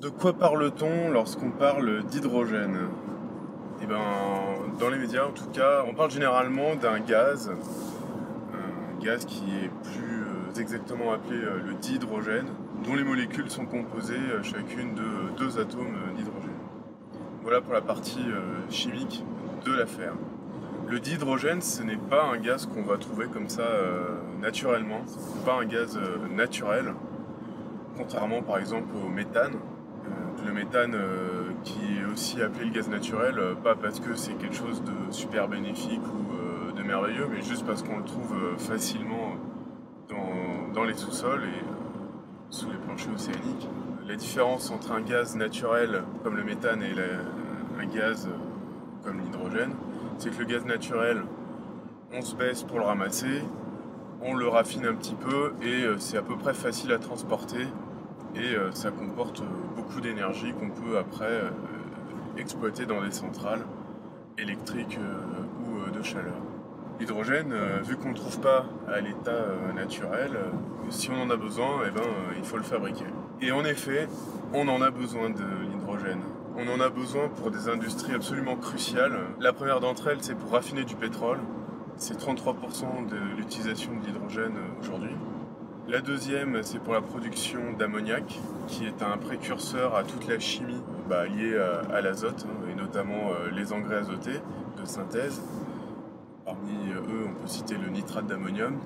De quoi parle-t-on lorsqu'on parle d'hydrogène? Eh ben, dans les médias en tout cas, on parle généralement d'un gaz qui est plus exactement appelé le dihydrogène, dont les molécules sont composées chacune de deux atomes d'hydrogène. Voilà pour la partie chimique de l'affaire. Le dihydrogène, ce n'est pas un gaz qu'on va trouver comme ça naturellement, ce n'est pas un gaz naturel, contrairement par exemple au méthane. Le méthane qui est aussi appelé le gaz naturel, pas parce que c'est quelque chose de super bénéfique ou de merveilleux, mais juste parce qu'on le trouve facilement dans les sous-sols et sous les planchers océaniques. La différence entre un gaz naturel comme le méthane et un gaz comme l'hydrogène, c'est que le gaz naturel, on se baisse pour le ramasser, on le raffine un petit peu et c'est à peu près facile à transporter et ça comporte beaucoup d'énergie qu'on peut après exploiter dans des centrales électriques ou de chaleur. L'hydrogène, vu qu'on ne le trouve pas à l'état naturel, si on en a besoin, eh ben, il faut le fabriquer. Et en effet, on en a besoin de l'hydrogène. On en a besoin pour des industries absolument cruciales. La première d'entre elles, c'est pour raffiner du pétrole. C'est 33% de l'utilisation de l'hydrogène aujourd'hui. La deuxième, c'est pour la production d'ammoniac, qui est un précurseur à toute la chimie liée à l'azote, et notamment les engrais azotés de synthèse. Parmi eux, on peut citer le nitrate d'ammonium,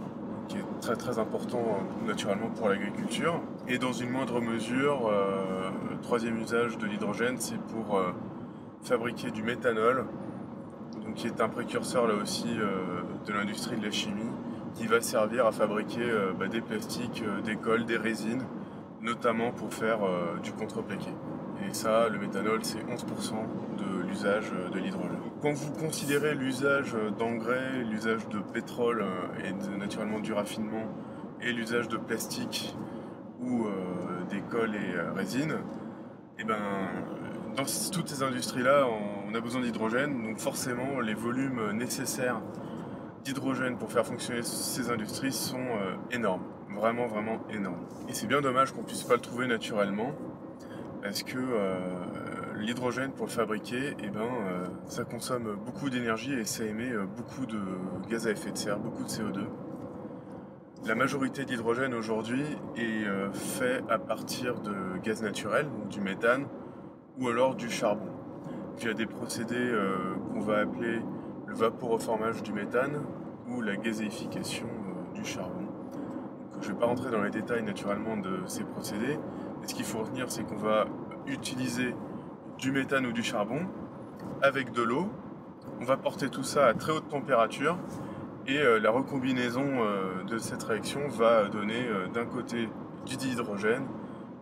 qui est très très important naturellement pour l'agriculture. Et dans une moindre mesure, le troisième usage de l'hydrogène, c'est pour fabriquer du méthanol, donc qui est un précurseur là aussi de l'industrie de la chimie, qui va servir à fabriquer des plastiques, des colles, des résines, notamment pour faire du contreplaqué. Et ça, le méthanol, c'est 11% de l'usage de l'hydrogène. Quand vous considérez l'usage d'engrais, l'usage de pétrole et naturellement du raffinement, et l'usage de plastique ou des colles et résines, et ben, dans toutes ces industries-là, on a besoin d'hydrogène, donc forcément les volumes nécessaires d'hydrogène pour faire fonctionner ces industries sont énormes, vraiment vraiment énormes. Et c'est bien dommage qu'on puisse pas le trouver naturellement, parce que l'hydrogène pour le fabriquer, ça consomme beaucoup d'énergie et ça émet beaucoup de gaz à effet de serre, beaucoup de CO2. La majorité de l'hydrogène aujourd'hui est fait à partir de gaz naturel, donc du méthane, ou alors du charbon, via des procédés qu'on va appeler le vaporoformage du méthane ou la gazéification du charbon. Donc, je ne vais pas rentrer dans les détails naturellement de ces procédés, mais ce qu'il faut retenir, c'est qu'on va utiliser du méthane ou du charbon avec de l'eau. On va porter tout ça à très haute température et la recombinaison de cette réaction va donner d'un côté du dihydrogène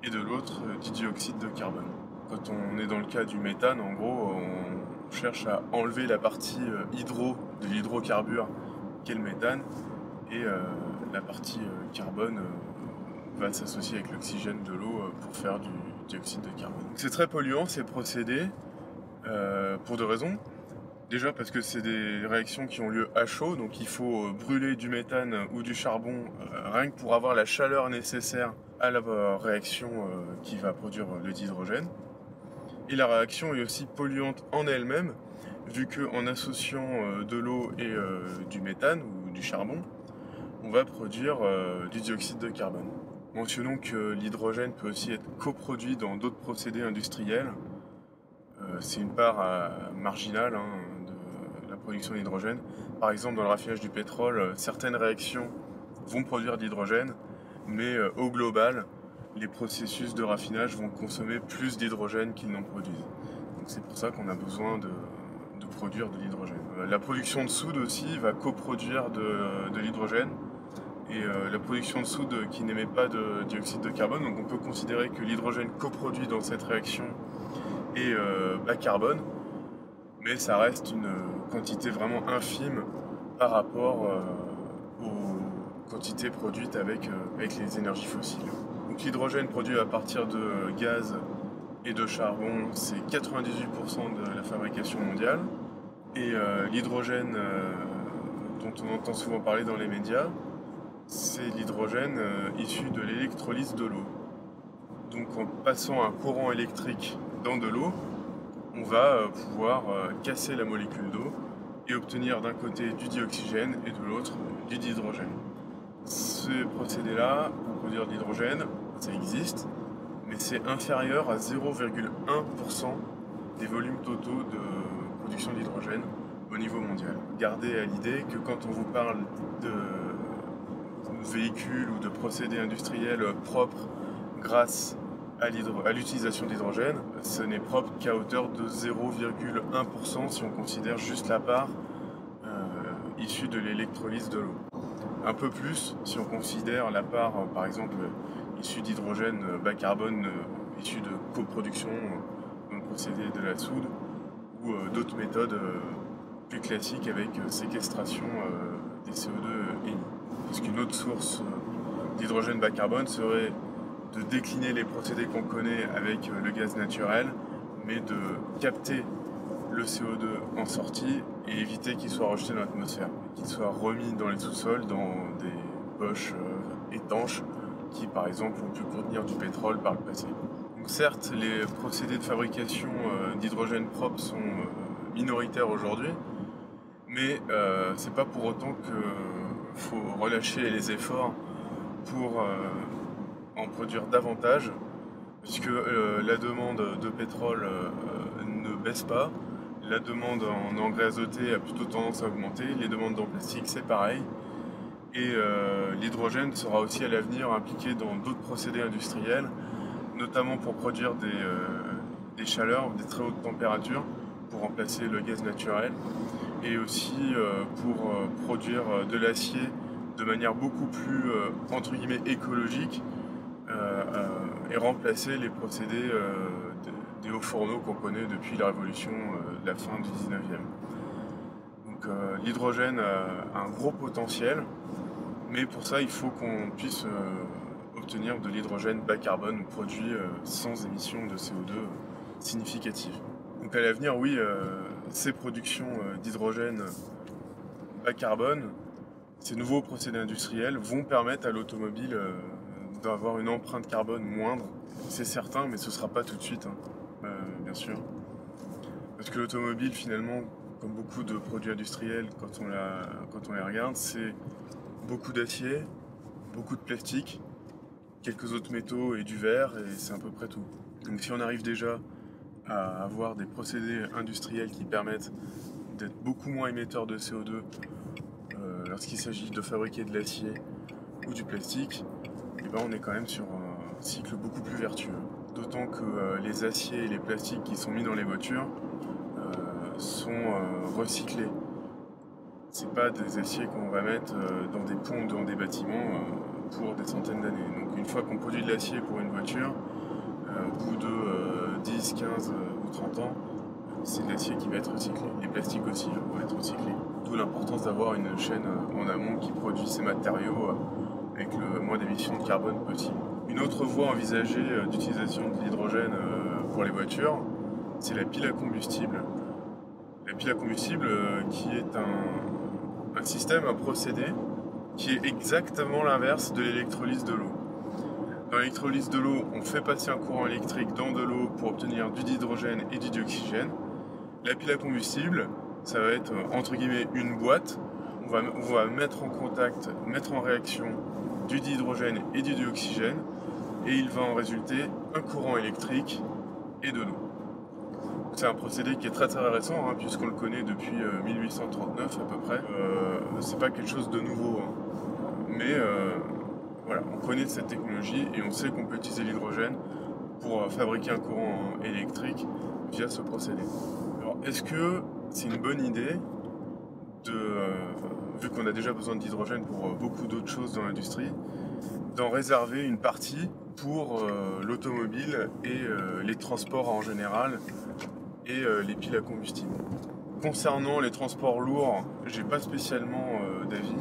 et de l'autre du dioxyde de carbone. Quand on est dans le cas du méthane, en gros, on cherche à enlever la partie de l'hydrocarbure qu'est le méthane et la partie carbone va s'associer avec l'oxygène de l'eau pour faire du dioxyde de carbone. C'est très polluant ces procédés pour deux raisons. Déjà parce que c'est des réactions qui ont lieu à chaud, donc il faut brûler du méthane ou du charbon rien que pour avoir la chaleur nécessaire à la réaction qui va produire le dihydrogène. Et la réaction est aussi polluante en elle-même, vu qu'en associant de l'eau et du méthane ou du charbon, on va produire du dioxyde de carbone. Mentionnons que l'hydrogène peut aussi être coproduit dans d'autres procédés industriels. C'est une part marginale de la production d'hydrogène. Par exemple, dans le raffinage du pétrole, certaines réactions vont produire de l'hydrogène, mais au global, les processus de raffinage vont consommer plus d'hydrogène qu'ils n'en produisent. Donc c'est pour ça qu'on a besoin de produire de l'hydrogène. La production de soude aussi va coproduire de l'hydrogène et la production de soude qui n'émet pas de dioxyde de carbone. Donc on peut considérer que l'hydrogène coproduit dans cette réaction est bas carbone, mais ça reste une quantité vraiment infime par rapport aux quantités produites avec les énergies fossiles. Donc l'hydrogène produit à partir de gaz et de charbon, c'est 98% de la fabrication mondiale. Et l'hydrogène dont on entend souvent parler dans les médias, c'est l'hydrogène issu de l'électrolyse de l'eau. Donc en passant un courant électrique dans de l'eau, on va pouvoir casser la molécule d'eau et obtenir d'un côté du dioxygène et de l'autre du dihydrogène. Ce procédé-là, pour produire de l'hydrogène, ça existe, mais c'est inférieur à 0,1% des volumes totaux de production d'hydrogène au niveau mondial. Gardez à l'idée que quand on vous parle de véhicules ou de procédés industriels propres grâce à l'utilisation d'hydrogène, ce n'est propre qu'à hauteur de 0,1% si on considère juste la part issue de l'électrolyse de l'eau. Un peu plus si on considère la part, par exemple, issue d'hydrogène bas carbone, issue de coproduction dans le procédé de la soude, ou d'autres méthodes plus classiques avec séquestration des CO2 émis. Parce qu'une autre source d'hydrogène bas carbone serait de décliner les procédés qu'on connaît avec le gaz naturel, mais de capter le CO2 en sortie et éviter qu'il soit rejeté dans l'atmosphère, qu'il soit remis dans les sous-sols, dans des poches étanches qui par exemple ont pu contenir du pétrole par le passé. Donc certes, les procédés de fabrication d'hydrogène propre sont minoritaires aujourd'hui, mais c'est pas pour autant qu'il faut relâcher les efforts pour en produire davantage, puisque la demande de pétrole ne baisse pas, la demande en engrais azotés a plutôt tendance à augmenter, les demandes en plastique c'est pareil, et l'hydrogène sera aussi à l'avenir impliqué dans d'autres procédés industriels, notamment pour produire des chaleurs, des très hautes températures, pour remplacer le gaz naturel, et aussi pour produire de l'acier de manière beaucoup plus entre guillemets écologique, et remplacer les procédés des hauts fourneaux qu'on connaît depuis la révolution de la fin du 19e. Donc l'hydrogène a un gros potentiel, mais pour ça il faut qu'on puisse obtenir de l'hydrogène bas carbone produit sans émission de CO2 significative. Donc à l'avenir, oui, ces productions d'hydrogène bas carbone, ces nouveaux procédés industriels vont permettre à l'automobile d'avoir une empreinte carbone moindre, c'est certain, mais ce ne sera pas tout de suite, bien sûr. Parce que l'automobile, finalement, comme beaucoup de produits industriels, quand on les regarde, c'est beaucoup d'acier, beaucoup de plastique, quelques autres métaux et du verre, et c'est à peu près tout. Donc si on arrive déjà à avoir des procédés industriels qui permettent d'être beaucoup moins émetteurs de CO2 lorsqu'il s'agit de fabriquer de l'acier ou du plastique, et ben on est quand même sur un cycle beaucoup plus vertueux. D'autant que les aciers et les plastiques qui sont mis dans les voitures sont recyclés. C'est pas des aciers qu'on va mettre dans des ponts ou dans des bâtiments pour des centaines d'années. Donc une fois qu'on produit de l'acier pour une voiture, au bout de 10, 15 ou 30 ans, c'est de l'acier qui va être recyclé. Les plastiques aussi vont être recyclés. D'où l'importance d'avoir une chaîne en amont qui produit ces matériaux avec le moins d'émissions de carbone possible. Une autre voie envisagée d'utilisation de l'hydrogène pour les voitures, c'est la pile à combustible. La pile à combustible qui est un système, un procédé qui est exactement l'inverse de l'électrolyse de l'eau. Dans l'électrolyse de l'eau, on fait passer un courant électrique dans de l'eau pour obtenir du dihydrogène et du dioxygène. La pile à combustible, ça va être entre guillemets une boîte. On va mettre en contact, mettre en réaction du dihydrogène et du dioxygène, et il va en résulter un courant électrique et de l'eau. C'est un procédé qui est très très récent, puisqu'on le connaît depuis 1839 à peu près. C'est pas quelque chose de nouveau, mais voilà, on connaît cette technologie et on sait qu'on peut utiliser l'hydrogène pour fabriquer un courant électrique via ce procédé. Alors, est-ce que c'est une bonne idée vu qu'on a déjà besoin d'hydrogène pour beaucoup d'autres choses dans l'industrie, d'en réserver une partie pour l'automobile et les transports en général et les piles à combustible? Concernant les transports lourds, j'ai pas spécialement d'avis,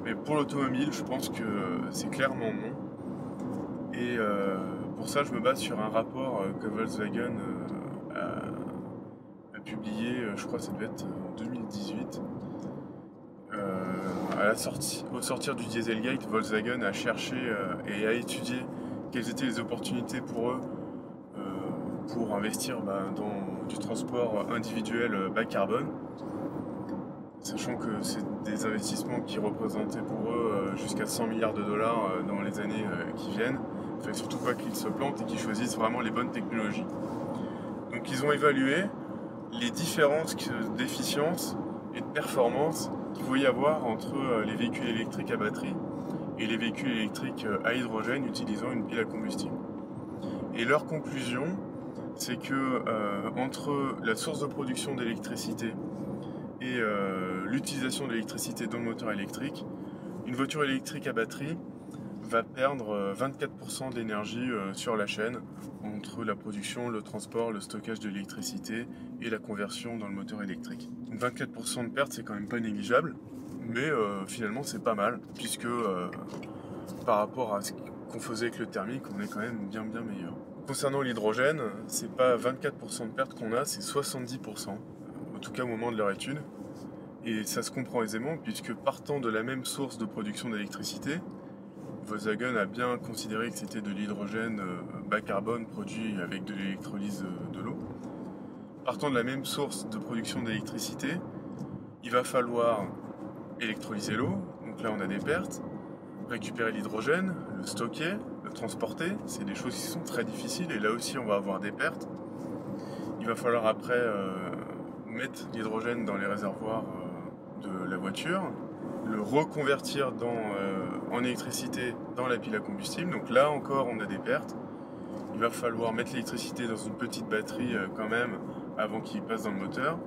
mais pour l'automobile, je pense que c'est clairement non. Et pour ça, je me base sur un rapport que Volkswagen a publié, je crois que ça devait être en 2018. Au sortir du Dieselgate, Volkswagen a cherché et a étudié quelles étaient les opportunités pour eux pour investir dans du transport individuel bas carbone, sachant que c'est des investissements qui représentaient pour eux jusqu'à 100 milliards de dollars dans les années qui viennent. Il ne fallait surtout pas qu'ils se plantent et qu'ils choisissent vraiment les bonnes technologies. Donc ils ont évalué les différences d'efficience et de performance qu'il faut y avoir entre les véhicules électriques à batterie et les véhicules électriques à hydrogène utilisant une pile à combustible. Et leur conclusion, c'est que entre la source de production d'électricité et l'utilisation de l'électricité dans le moteur électrique, une voiture électrique à batterie va perdre 24% d'énergie sur la chaîne entre la production, le transport, le stockage de l'électricité et la conversion dans le moteur électrique. 24% de perte, c'est quand même pas négligeable, mais finalement c'est pas mal, puisque par rapport à ce qu'on faisait avec le thermique, on est quand même bien meilleur. Concernant l'hydrogène, c'est pas 24% de perte qu'on a, c'est 70%, en tout cas au moment de leur étude. Et ça se comprend aisément, puisque partant de la même source de production d'électricité, Volkswagen a bien considéré que c'était de l'hydrogène bas carbone produit avec de l'électrolyse de l'eau. Partant de la même source de production d'électricité, il va falloir électrolyser l'eau, donc là on a des pertes, récupérer l'hydrogène, le stocker, le transporter, c'est des choses qui sont très difficiles et là aussi on va avoir des pertes. Il va falloir après mettre l'hydrogène dans les réservoirs de la voiture, le reconvertir en électricité dans la pile à combustible, donc là encore on a des pertes. Il va falloir mettre l'électricité dans une petite batterie quand même avant qu'il passe dans le moteur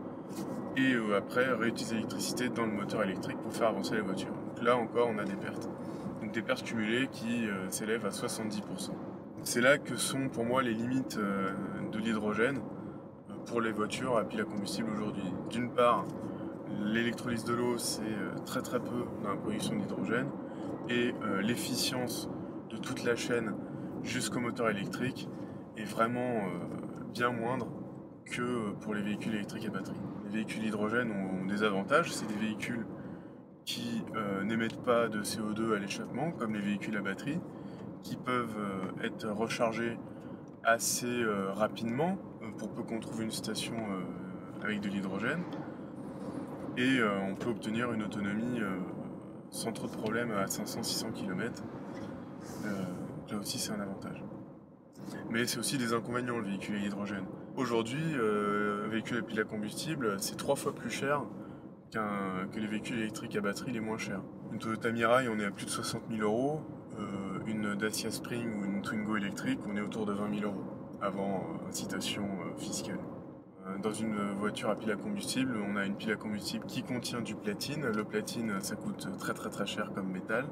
et après réutiliser l'électricité dans le moteur électrique pour faire avancer la voiture. Donc là encore on a des pertes. Donc des pertes cumulées qui s'élèvent à 70%. C'est là que sont pour moi les limites de l'hydrogène pour les voitures à pile à combustible aujourd'hui. D'une part, l'électrolyse de l'eau c'est très peu dans la production d'hydrogène et l'efficience de toute la chaîne jusqu'au moteur électrique est vraiment bien moindre que pour les véhicules électriques à batterie. Les véhicules hydrogène ont des avantages, c'est des véhicules qui n'émettent pas de CO2 à l'échappement, comme les véhicules à batterie, qui peuvent être rechargés assez rapidement, pour peu qu'on trouve une station avec de l'hydrogène, et on peut obtenir une autonomie sans trop de problèmes à 500-600 km. Là aussi c'est un avantage. Mais c'est aussi des inconvénients le véhicule à hydrogène. Aujourd'hui, le véhicule à pile à combustible, c'est 3 fois plus cher que les véhicules électriques à batterie les moins chers. Une Toyota Mirai, on est à plus de 60 000 €. Une Dacia Spring ou une Twingo électrique, on est autour de 20 000 € avant incitation fiscale. Dans une voiture à pile à combustible, on a une pile à combustible qui contient du platine. Le platine, ça coûte très cher comme métal.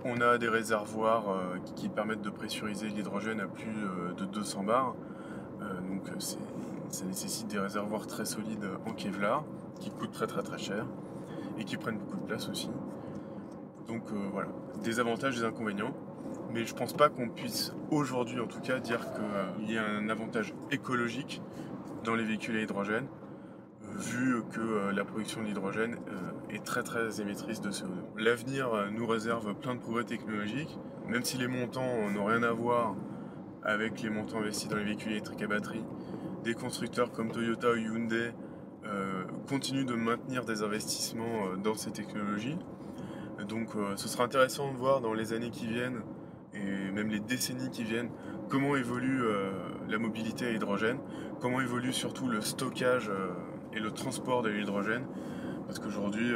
On a des réservoirs qui permettent de pressuriser l'hydrogène à plus de 200 bars. Donc ça nécessite des réservoirs très solides en Kevlar qui coûtent très cher et qui prennent beaucoup de place aussi. Donc voilà, des avantages, des inconvénients. Mais je pense pas qu'on puisse aujourd'hui en tout cas dire qu'il y a un avantage écologique dans les véhicules à hydrogène, vu que la production d'hydrogène est très émettrice de CO2. L'avenir nous réserve plein de progrès technologiques, même si les montants n'ont rien à voir avec les montants investis dans les véhicules électriques à batterie. Des constructeurs comme Toyota ou Hyundai continuent de maintenir des investissements dans ces technologies. Donc ce sera intéressant de voir dans les années qui viennent et même les décennies qui viennent comment évolue la mobilité à hydrogène, comment évolue surtout le stockage et le transport de l'hydrogène, parce qu'aujourd'hui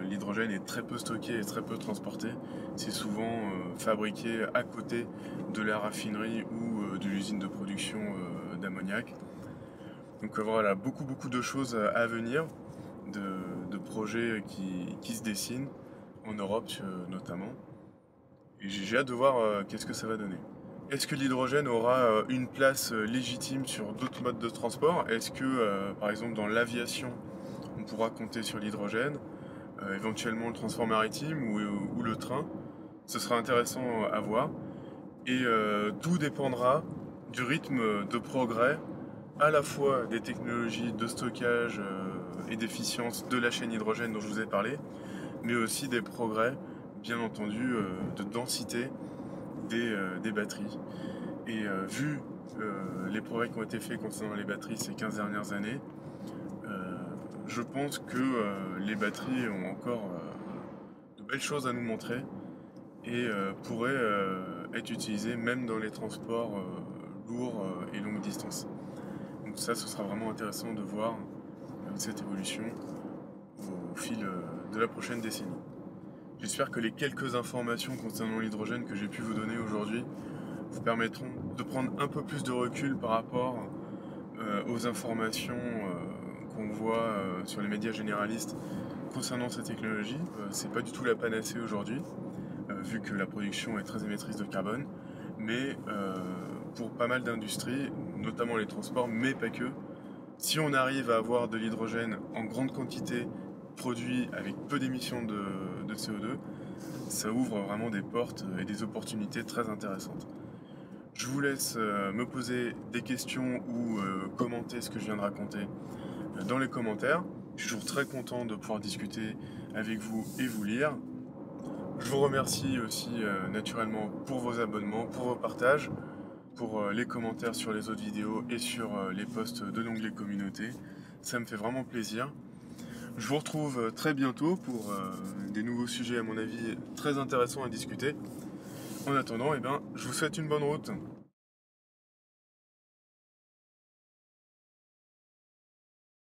l'hydrogène est très peu stocké et très peu transporté. C'est souvent fabriqué à côté de la raffinerie ou de l'usine de production d'ammoniac. Donc voilà, beaucoup de choses à venir, de projets qui se dessinent en Europe notamment. Et j'ai hâte de voir qu'est-ce que ça va donner. Est-ce que l'hydrogène aura une place légitime sur d'autres modes de transport? Est-ce que, par exemple, dans l'aviation, on pourra compter sur l'hydrogène, éventuellement le transport maritime ou le train? Ce sera intéressant à voir. Et tout dépendra du rythme de progrès, à la fois des technologies de stockage et d'efficience de la chaîne hydrogène dont je vous ai parlé, mais aussi des progrès, bien entendu, de densité des batteries. Et vu les progrès qui ont été faits concernant les batteries ces 15 dernières années, je pense que les batteries ont encore de belles choses à nous montrer et pourraient être utilisées même dans les transports lourds et longue distance. Donc ça, ce sera vraiment intéressant de voir cette évolution au fil de la prochaine décennie. J'espère que les quelques informations concernant l'hydrogène que j'ai pu vous donner aujourd'hui vous permettront de prendre un peu plus de recul par rapport aux informations qu'on voit sur les médias généralistes concernant cette technologie. C'est pas du tout la panacée aujourd'hui, vu que la production est très émettrice de carbone, mais pour pas mal d'industries, notamment les transports, mais pas que, si on arrive à avoir de l'hydrogène en grande quantité produit avec peu d'émissions de CO2, ça ouvre vraiment des portes et des opportunités très intéressantes. Je vous laisse me poser des questions ou commenter ce que je viens de raconter dans les commentaires. Je suis toujours très content de pouvoir discuter avec vous et vous lire. Je vous remercie aussi naturellement pour vos abonnements, pour vos partages, pour les commentaires sur les autres vidéos et sur les posts de l'onglet communauté. Ça me fait vraiment plaisir. Je vous retrouve très bientôt pour des nouveaux sujets à mon avis très intéressants à discuter. En attendant, je vous souhaite une bonne route.